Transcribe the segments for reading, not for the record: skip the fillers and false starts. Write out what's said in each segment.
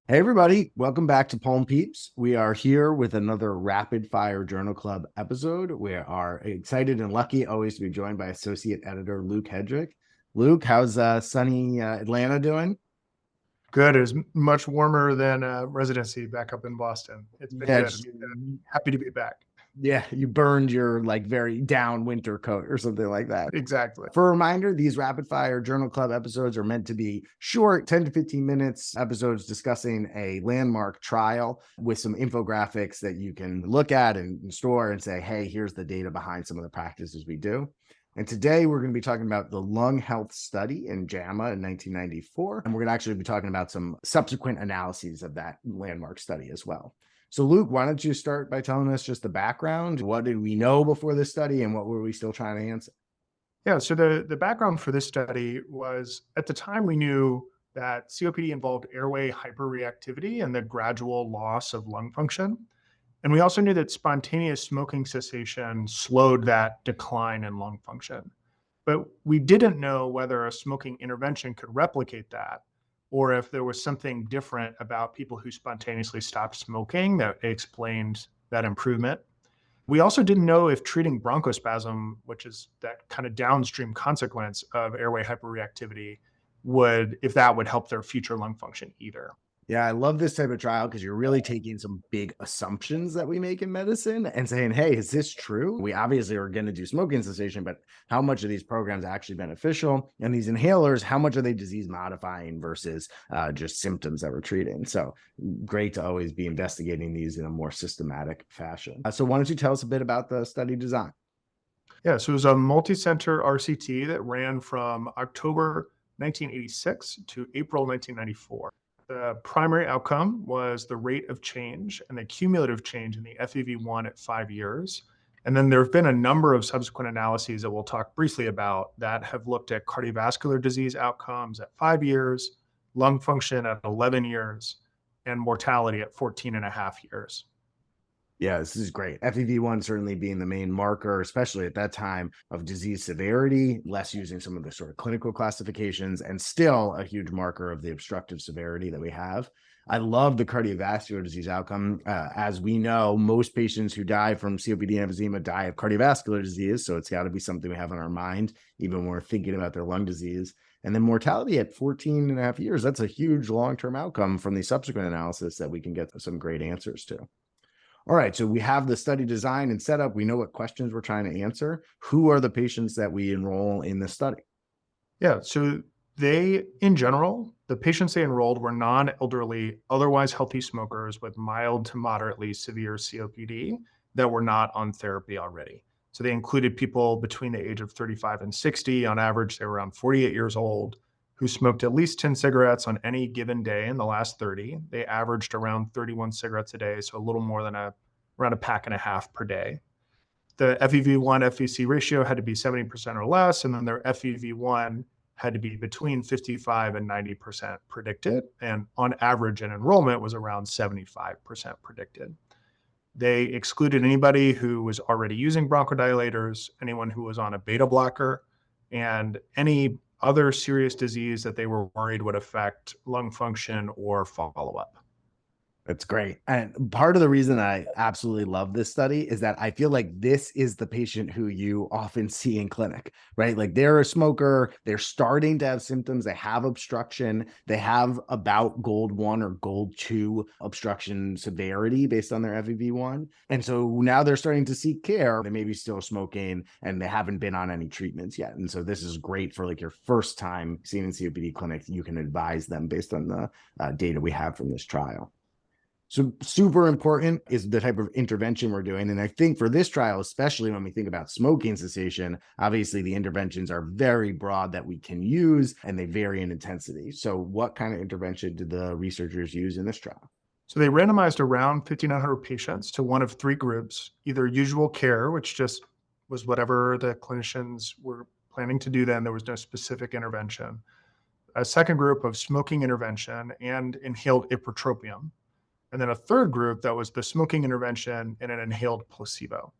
Hey, everybody. Welcome back to Palm Peeps. We are here with another Rapid Fire Journal Club episode. We are excited and lucky always to be joined by Associate Editor Luke Hedrick. Luke, how's sunny Atlanta doing? Good. It was much warmer than residency back up in Boston. It's been Yeah, good. just, Happy to be back. yeah, you burned your very down winter coat or something like that. Exactly. For a reminder, these rapid fire journal club episodes are meant to be short, 10 to 15 minutes episodes discussing a landmark trial with some infographics that you can look at and store and say, hey, here's the data behind some of the practices we do. And today we're going to be talking about the lung health study in JAMA in 1994. And we're going to actually be talking about some subsequent analyses of that landmark study as well. So, Luke, why don't you start by telling us just the background? What did we know before this study and what were we still trying to answer? Yeah. So the background for this study was at the time we knew that COPD involved airway hyperreactivity and the gradual loss of lung function. And we also knew that spontaneous smoking cessation slowed that decline in lung function. But we didn't know whether a smoking intervention could replicate that or if there was something different about people who spontaneously stopped smoking that explained that improvement. We also didn't know if treating bronchospasm, which is that kind of downstream consequence of airway hyperreactivity, if that would help their future lung function either. Yeah, I love this type of trial because you're really taking some big assumptions that we make in medicine and saying, hey, is this true? We obviously are going to do smoking cessation, but how much are these programs actually beneficial? And these inhalers, how much are they disease modifying versus just symptoms that we're treating? So great to always be investigating these in a more systematic fashion. So why don't you tell us a bit about the study design? Yeah, so it was a multi-center RCT that ran from October 1986 to April 1994. The primary outcome was the rate of change and the cumulative change in the FEV1 at 5 years. And then there have been a number of subsequent analyses that we'll talk briefly about that have looked at cardiovascular disease outcomes at 5 years, lung function at 11 years, and mortality at 14 and a half years. Yeah, this is great. FEV1 certainly being the main marker, especially at that time of disease severity, less using some of the sort of clinical classifications, and still a huge marker of the obstructive severity that we have. I love the cardiovascular disease outcome. As we know, most patients who die from COPD and emphysema die of cardiovascular disease. So it's got to be something we have on our mind, even when we're thinking about their lung disease. And then mortality at 14 and a half years, that's a huge long-term outcome from the subsequent analysis that we can get some great answers to. All right, so we have the study design and set up. We know what questions we're trying to answer. Who are the patients that we enroll in the study? Yeah, so in general, the patients they enrolled were non-elderly, otherwise healthy smokers with mild to moderately severe COPD that were not on therapy already. So they included people between the age of 35 and 60. On average, they were around 48 years old, who smoked at least 10 cigarettes on any given day in the last 30. They averaged around 31 cigarettes a day, so a little more than around a pack and a half per day. The FEV1 FVC ratio had to be 70% or less, and then their FEV1 had to be between 55 and 90% predicted. And on average, an enrollment was around 75% predicted. They excluded anybody who was already using bronchodilators, anyone who was on a beta blocker, and any other serious disease that they were worried would affect lung function or follow-up. That's great. And part of the reason I absolutely love this study is that I feel like this is the patient who you often see in clinic, right? Like they're a smoker, they're starting to have symptoms, they have obstruction, they have about gold 1 or gold 2 obstruction severity based on their FEV1. And so now they're starting to seek care. They may be still smoking and they haven't been on any treatments yet. And so this is great for like your first time seeing in COPD clinic. You can advise them based on the data we have from this trial. So super important is the type of intervention we're doing. And I think for this trial, especially when we think about smoking cessation, obviously the interventions are very broad that we can use and they vary in intensity. So what kind of intervention did the researchers use in this trial? So they randomized around 1,500 patients to one of three groups, either usual care, which just was whatever the clinicians were planning to do then. There was no specific intervention. A second group of smoking intervention and inhaled ipratropium. And then a third group that was the smoking intervention and an inhaled placebo.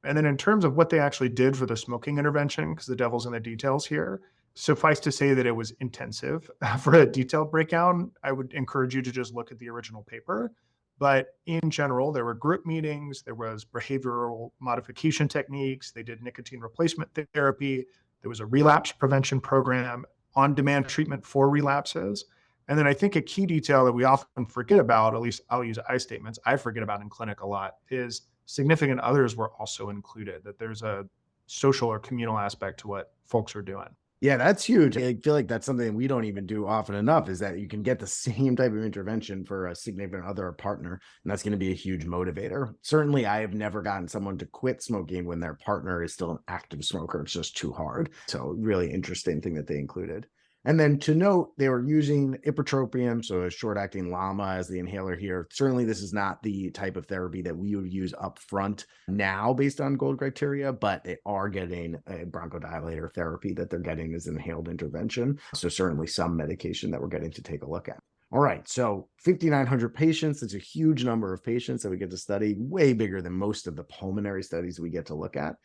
And then in terms of what they actually did for the smoking intervention, because the devil's in the details here, Suffice to say that it was intensive. For a detailed breakdown, I would encourage you to just look at the original paper. But in general, there were group meetings, there was behavioral modification techniques, they did nicotine replacement therapy, there was a relapse prevention program, on-demand treatment for relapses. And then I think a key detail that we often forget about, at least I'll use I statements, I forget about in clinic a lot, is significant others were also included, that there's a social or communal aspect to what folks are doing. Yeah, that's huge. I feel like that's something we don't even do often enough is that you can get the same type of intervention for a significant other or partner, and that's going to be a huge motivator. Certainly, I have never gotten someone to quit smoking when their partner is still an active smoker. It's just too hard. So, really interesting thing that they included. And then to note, they were using ipratropium, so a short-acting LAMA as the inhaler here. Certainly, this is not the type of therapy that we would use up front now based on gold criteria, but they are getting a bronchodilator therapy that they're getting as inhaled intervention. So certainly some medication that we're getting to take a look at. All right, so 5,900 patients. That's a huge number of patients that we get to study, way bigger than most of the pulmonary studies we get to look at.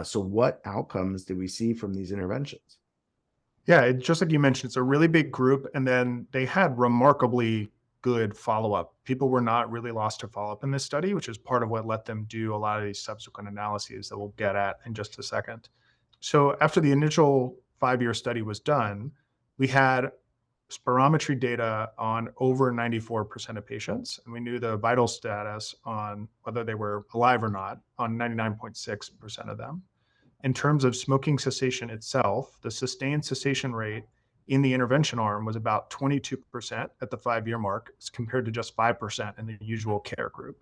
So what outcomes do we see from these interventions? Yeah, just like you mentioned, it's a really big group, and then they had remarkably good follow-up. People were not really lost to follow-up in this study, which is part of what let them do a lot of these subsequent analyses that we'll get at in just a second. So after the initial 5-year study was done, we had spirometry data on over 94% of patients, and we knew the vital status on whether they were alive or not on 99.6% of them. In terms of smoking cessation itself, the sustained cessation rate in the intervention arm was about 22% at the 5-year mark, as compared to just 5% in the usual care group.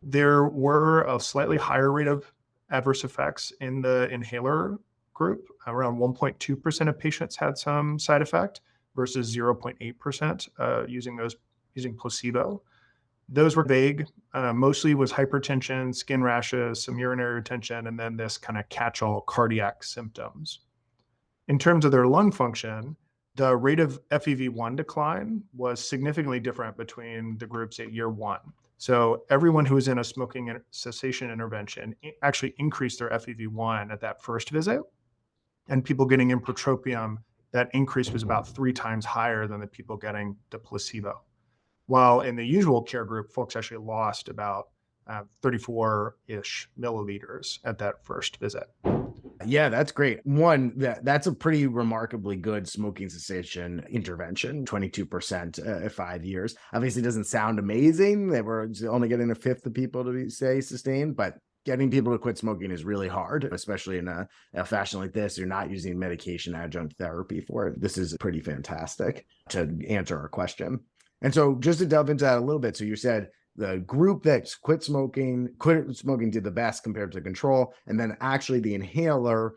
There were a slightly higher rate of adverse effects in the inhaler group. Around 1.2% of patients had some side effect versus 0.8% using placebo. Those were vague. Mostly was hypertension, skin rashes, some urinary retention, and then this kind of catch-all cardiac symptoms. In terms of their lung function, the rate of FEV1 decline was significantly different between the groups at year 1. So everyone who was in a smoking cessation intervention actually increased their FEV1 at that first visit. And people getting ipratropium, that increase was about 3 times higher than the people getting the placebo. While in the usual care group, folks actually lost about 34-ish milliliters at that first visit. Yeah, that's great. One, that's a pretty remarkably good smoking cessation intervention, 22% at 5 years. Obviously, doesn't sound amazing. They were only getting a fifth of people to say sustained, but getting people to quit smoking is really hard, especially in a fashion like this. You're not using medication adjunct therapy for it. This is pretty fantastic to answer our question. And so just to delve into that a little bit, so you said the group that quit smoking did the best compared to control, and then actually the inhaler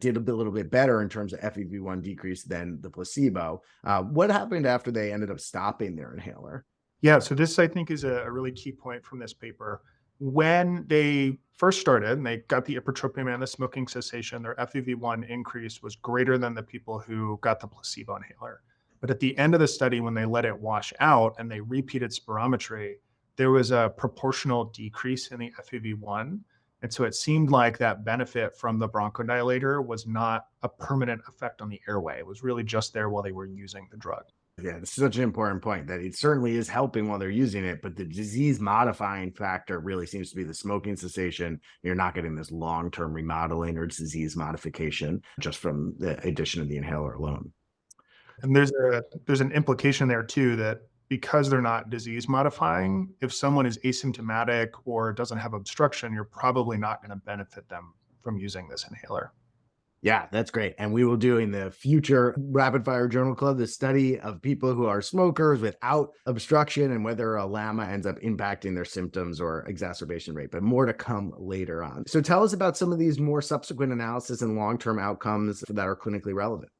did a little bit better in terms of FEV1 decrease than the placebo. What happened after they ended up stopping their inhaler? Yeah, so this I think is a really key point from this paper. When they first started and they got the ipratropium and the smoking cessation, their FEV1 increase was greater than the people who got the placebo inhaler. But at the end of the study, when they let it wash out and they repeated spirometry, there was a proportional decrease in the FEV1. And so it seemed like that benefit from the bronchodilator was not a permanent effect on the airway. It was really just there while they were using the drug. Yeah, this is such an important point that it certainly is helping while they're using it, but the disease modifying factor really seems to be the smoking cessation. You're not getting this long-term remodeling or disease modification just from the addition of the inhaler alone. And there's an implication there too, that because they're not disease modifying, if someone is asymptomatic or doesn't have obstruction, you're probably not going to benefit them from using this inhaler. Yeah, that's great. And we will do in the future Rapid Fire Journal Club the study of people who are smokers without obstruction and whether a LAMA ends up impacting their symptoms or exacerbation rate, but more to come later on. So tell us about some of these more subsequent analysis and long-term outcomes that are clinically relevant.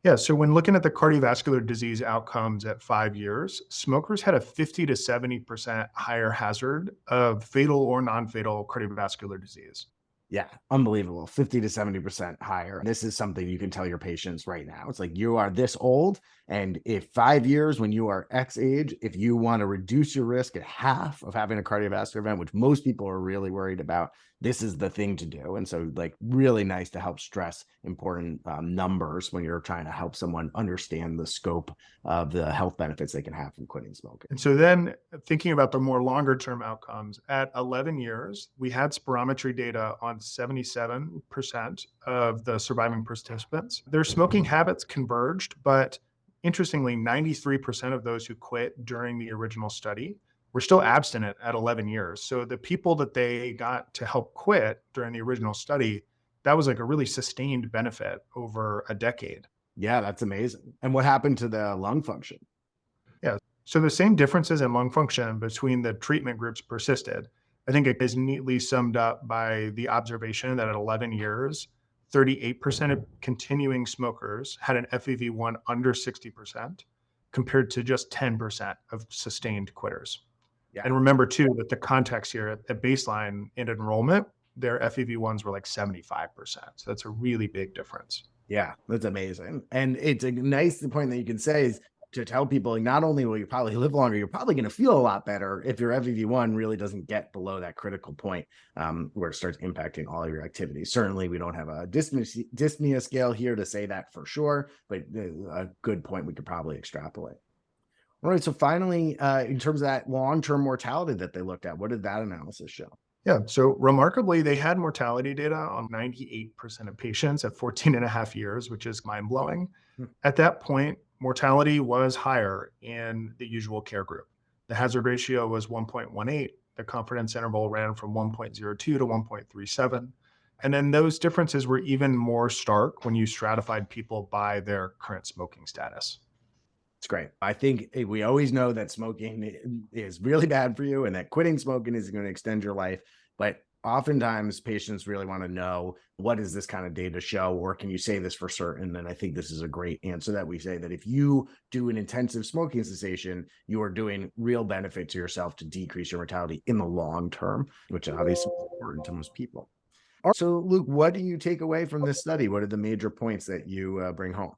Yeah, so when looking at the cardiovascular disease outcomes at 5 years, smokers had a 50 to 70% higher hazard of fatal or non-fatal cardiovascular disease. Yeah, unbelievable. 50 to 70% higher. This is something you can tell your patients right now. It's like you are this old, and if 5 years when you are X age, if you want to reduce your risk at half of having a cardiovascular event, which most people are really worried about, this is the thing to do. And so, like, really nice to help stress important numbers when you're trying to help someone understand the scope of the health benefits they can have from quitting smoking. And so then thinking about the more longer term outcomes, at 11 years, we had spirometry data on 77% of the surviving participants. Their smoking habits converged, but interestingly, 93% of those who quit during the original study were still abstinent at 11 years. So the people that they got to help quit during the original study, that was like a really sustained benefit over a decade. Yeah, that's amazing. And what happened to the lung function? Yeah. So the same differences in lung function between the treatment groups persisted. I think it is neatly summed up by the observation that at 11 years, 38% of continuing smokers had an FEV1 under 60%, compared to just 10% of sustained quitters. Yeah. And remember too that the context here at baseline and enrollment, their FEV1s were like 75%. So that's a really big difference. Yeah, that's amazing. And it's a nice point that you can say is to tell people, like, not only will you probably live longer, you're probably going to feel a lot better if your FEV1 really doesn't get below that critical point where it starts impacting all of your activities. Certainly, we don't have a dyspnea scale here to say that for sure, but a good point we could probably extrapolate. All right. So finally, in terms of that long-term mortality that they looked at, what did that analysis show? Yeah. So remarkably, they had mortality data on 98% of patients at 14 and a half years, which is mind blowing. Hmm. At that point, mortality was higher in the usual care group. The hazard ratio was 1.18. The confidence interval ran from 1.02 to 1.37. And then those differences were even more stark when you stratified people by their current smoking status. It's great. I think we always know that smoking is really bad for you and that quitting smoking is going to extend your life. But oftentimes patients really want to know, what does this kind of data show? Or can you say this for certain? And I think this is a great answer that we say that if you do an intensive smoking cessation, you are doing real benefit to yourself to decrease your mortality in the long term, which obviously is important to most people. All right, so Luke, what do you take away from this study? What are the major points that you bring home?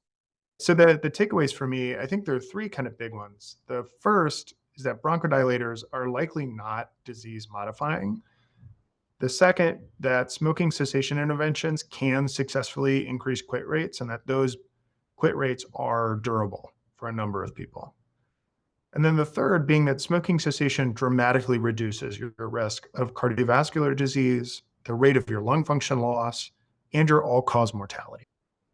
So the takeaways for me, I think there are three kind of big ones. The first is that bronchodilators are likely not disease modifying. The second, that smoking cessation interventions can successfully increase quit rates and that those quit rates are durable for a number of people. And then the third being that smoking cessation dramatically reduces your risk of cardiovascular disease, the rate of your lung function loss, and your all-cause mortality.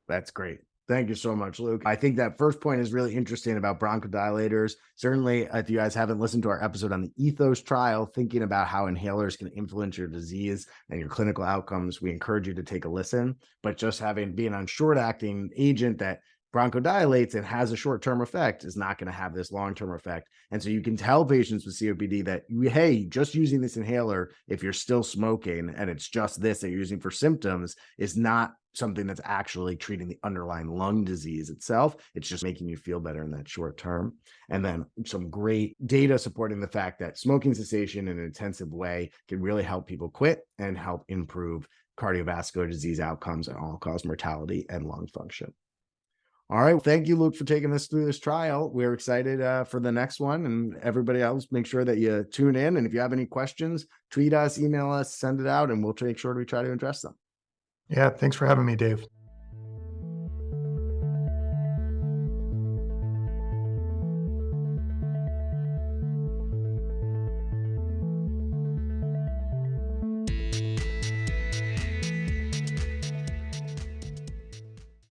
That's great. Thank you so much, Luke. I think that first point is really interesting about bronchodilators. Certainly, if you guys haven't listened to our episode on the Ethos trial, thinking about how inhalers can influence your disease and your clinical outcomes, we encourage you to take a listen. But just being on short-acting agent that bronchodilates and has a short-term effect is not going to have this long-term effect. And so you can tell patients with COPD that, hey, just using this inhaler, if you're still smoking and it's just this that you're using for symptoms, is not something that's actually treating the underlying lung disease itself. It's just making you feel better in that short term. And then some great data supporting the fact that smoking cessation in an intensive way can really help people quit and help improve cardiovascular disease outcomes and all-cause mortality and lung function. All right. Thank you, Luke, for taking us through this trial. We're excited for the next one. And everybody else, make sure that you tune in. And if you have any questions, tweet us, email us, send it out, and we'll make sure we try to address them. Yeah, thanks for having me, Dave.